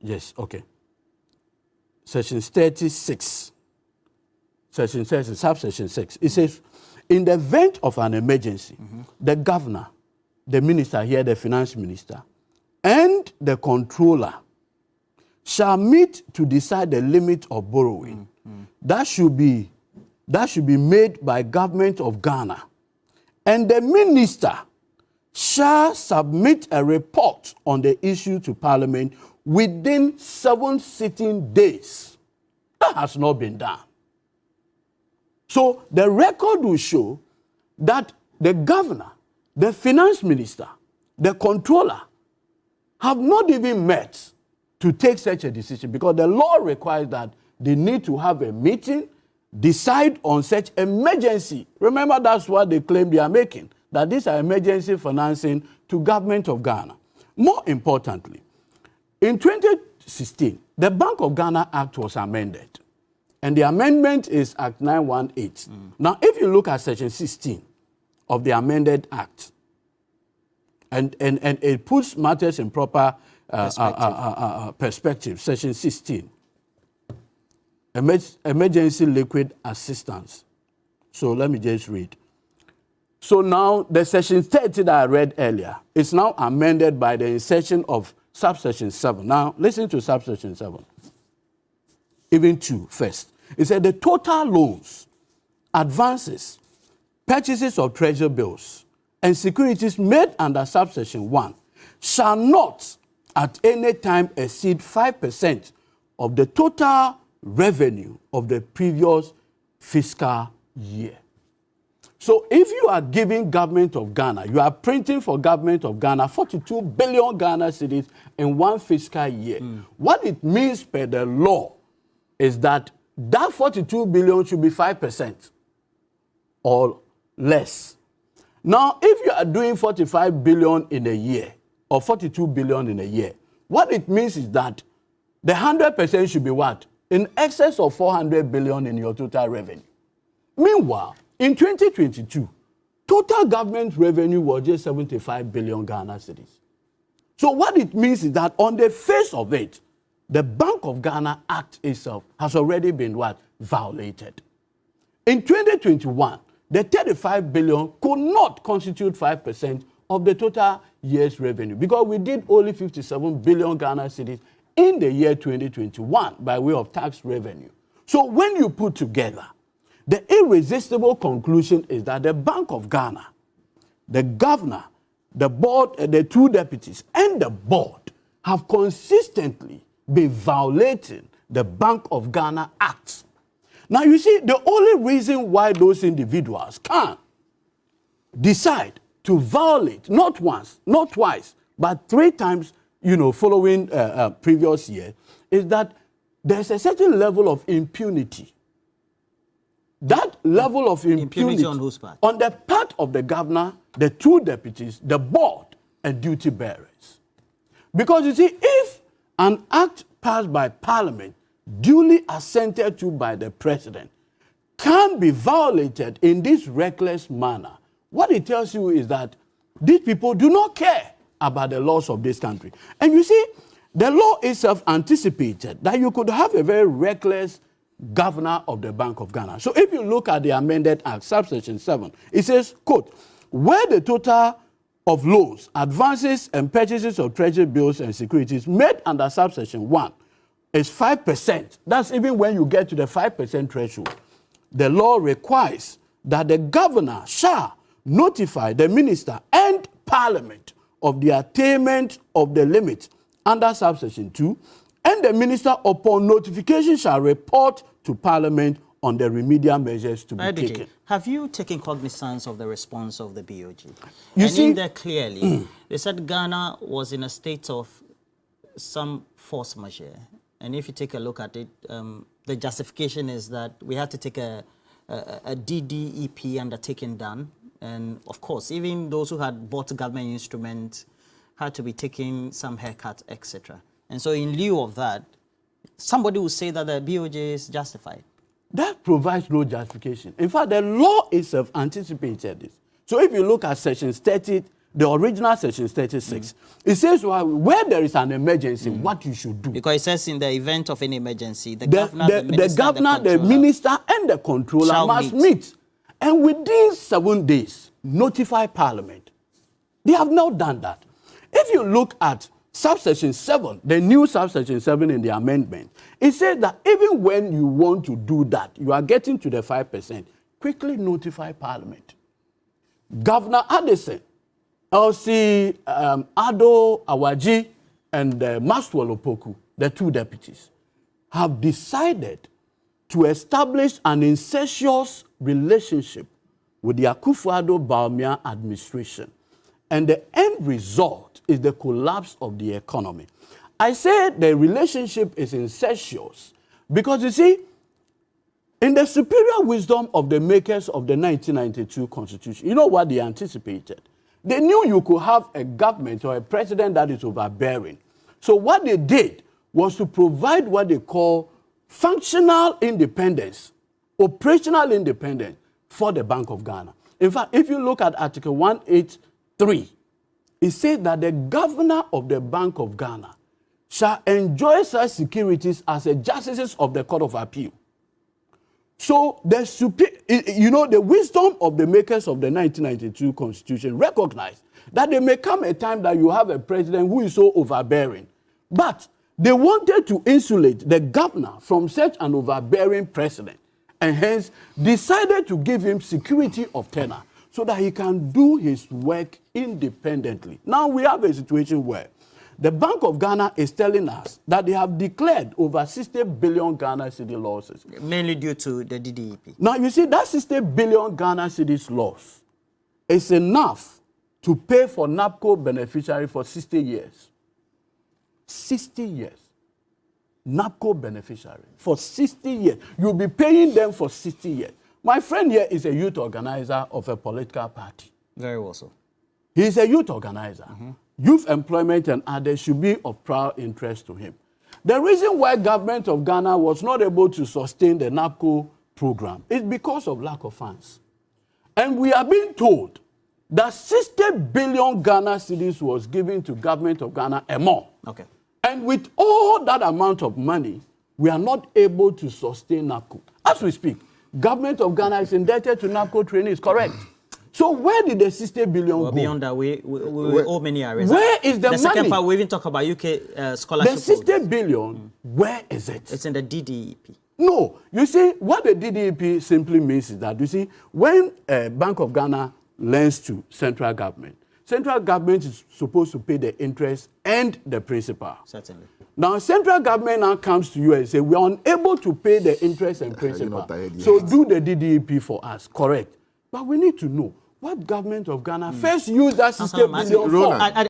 Yes, okay. Section 36. Section 30, subsection 6. It says, in the event of an emergency, the governor, the minister here, the finance minister, and the controller shall meet to decide the limit of borrowing. That should be made by government of Ghana. And the minister shall submit a report on the issue to Parliament within 7 sitting days. That has not been done. So the record will show that the governor, the finance minister, the controller have not even met to take such a decision, because the law requires that they need to have a meeting, decide on such emergency. Remember, that's what they claim they are making, that these are emergency financing to government of Ghana. More importantly, in 2016, the Bank of Ghana Act was amended. And the amendment is Act 918. Now, if you look at Section 16 of the amended Act, and it puts matters in proper perspective. Section 16, emergency liquid assistance. So let me just read. So now the Section 30 that I read earlier is now amended by the insertion of subsection 7. Now, listen to subsection 7. Even 2 first. It said the total loans, advances, purchases of treasury bills, and securities made under subsection 1 shall not at any time exceed 5% of the total revenue of the previous fiscal year. So if you are giving government of Ghana, you are printing for government of Ghana 42 billion Ghana cedis in 1 fiscal year. What it means per the law is that 42 billion should be 5% or less. Now, if you are doing 45 billion in a year or 42 billion in a year, what it means is that the 100% should be what? In excess of 400 billion in your total revenue. Meanwhile, in 2022, total government revenue was just 75 billion Ghana cedis. So what it means is that on the face of it, the Bank of Ghana Act itself has already been what? Violated. In 2021, the 35 billion could not constitute 5% of the total year's revenue, because we did only 57 billion Ghana cedis in the year 2021 by way of tax revenue. So when you put together, the irresistible conclusion is that the Bank of Ghana, the governor, the board, the 2 deputies, and the board have consistently been violating the Bank of Ghana Act. Now, you see, the only reason why those individuals can decide to violate, not once, not twice, but 3 times, following previous year, is that there's a certain level of impunity. That level of impunity on whose part? On the part of the governor, the 2 deputies, the board, and duty bearers. Because you see, if an act passed by Parliament, duly assented to by the President, can be violated in this reckless manner, what it tells you is that these people do not care about the laws of this country. And you see, the law itself anticipated that you could have a very reckless governor of the Bank of Ghana. So if you look at the amended act, subsection 7, it says, quote, where the total of loans, advances, and purchases of treasury bills and securities made under subsection 1 is 5%. That's even when you get to the 5% threshold. The law requires that the governor shall notify the minister and Parliament of the attainment of the limit under subsection 2, and the minister upon notification shall report to Parliament on the remedial measures to be taken. Have you taken cognizance of the response of the BOG? You see, in there clearly, they said Ghana was in a state of some force majeure. And if you take a look at it, the justification is that we had to take a DDEP undertaking done. And of course, even those who had bought government instruments had to be taking some haircut, etc. And so in lieu of that, somebody will say that the BOG is justified. That provides no justification. In fact, the law itself anticipated this. So if you look at sections 30, the original section 36. It says where there is an emergency, what you should do. Because it says in the event of any emergency, the governor, the minister, and the controller must meet. And within 7 days, notify Parliament. They have not done that. If you look at subsection 7, the new subsection 7 in the amendment, it says that even when you want to do that, you are getting to the 5%, quickly notify Parliament. Governor Addison, LC Ado Awaji, and Maxwell Opoku, the 2 deputies, have decided to establish an incestuous relationship with the Akufo-Addo administration. And the end result is the collapse of the economy. I say the relationship is incestuous because, you see, in the superior wisdom of the makers of the 1992 Constitution, you know what they anticipated? They knew you could have a government or a president that is overbearing. So what they did was to provide what they call functional independence, operational independence for the Bank of Ghana. In fact, if you look at Article 183, it says that the governor of the Bank of Ghana shall enjoy such securities as the justices of the Court of Appeal. So the wisdom of the makers of the 1992 Constitution recognized that there may come a time that you have a president who is so overbearing. But they wanted to insulate the governor from such an overbearing president, and hence decided to give him security of tenure so that he can do his work independently. Now we have a situation where the Bank of Ghana is telling us that they have declared over 60 billion Ghana cedi losses. Mainly due to the DDEP. Now you see, that 60 billion Ghana cedis loss is enough to pay for NABCO beneficiary for 60 years. 60 years. NABCO beneficiary for 60 years. You'll be paying them for 60 years. My friend here is a youth organizer of a political party. Very well so. He's a youth organizer. Youth employment and others should be of prior interest to him. The reason why government of Ghana was not able to sustain the NABCO program is because of lack of funds. And we are being told that 60 billion Ghana cedis was given to government of Ghana and more. Okay. And with all that amount of money, we are not able to sustain NABCO. As we speak, government of Ghana is indebted to NABCO trainees, correct? So where did the 60 billion go? Beyond that, we owe many areas. Where is the money? The second part, we even talk about UK scholarship. The 60 billion, where is it? It's in the DDEP. No. You see, what the DDEP simply means is that, you see, when Bank of Ghana lends to central government is supposed to pay the interest and the principal. Certainly. Now, central government now comes to you and say, we are unable to pay the interest and principal. So do the DDEP for us. Correct. But we need to know what government of Ghana first used that 60 billion for.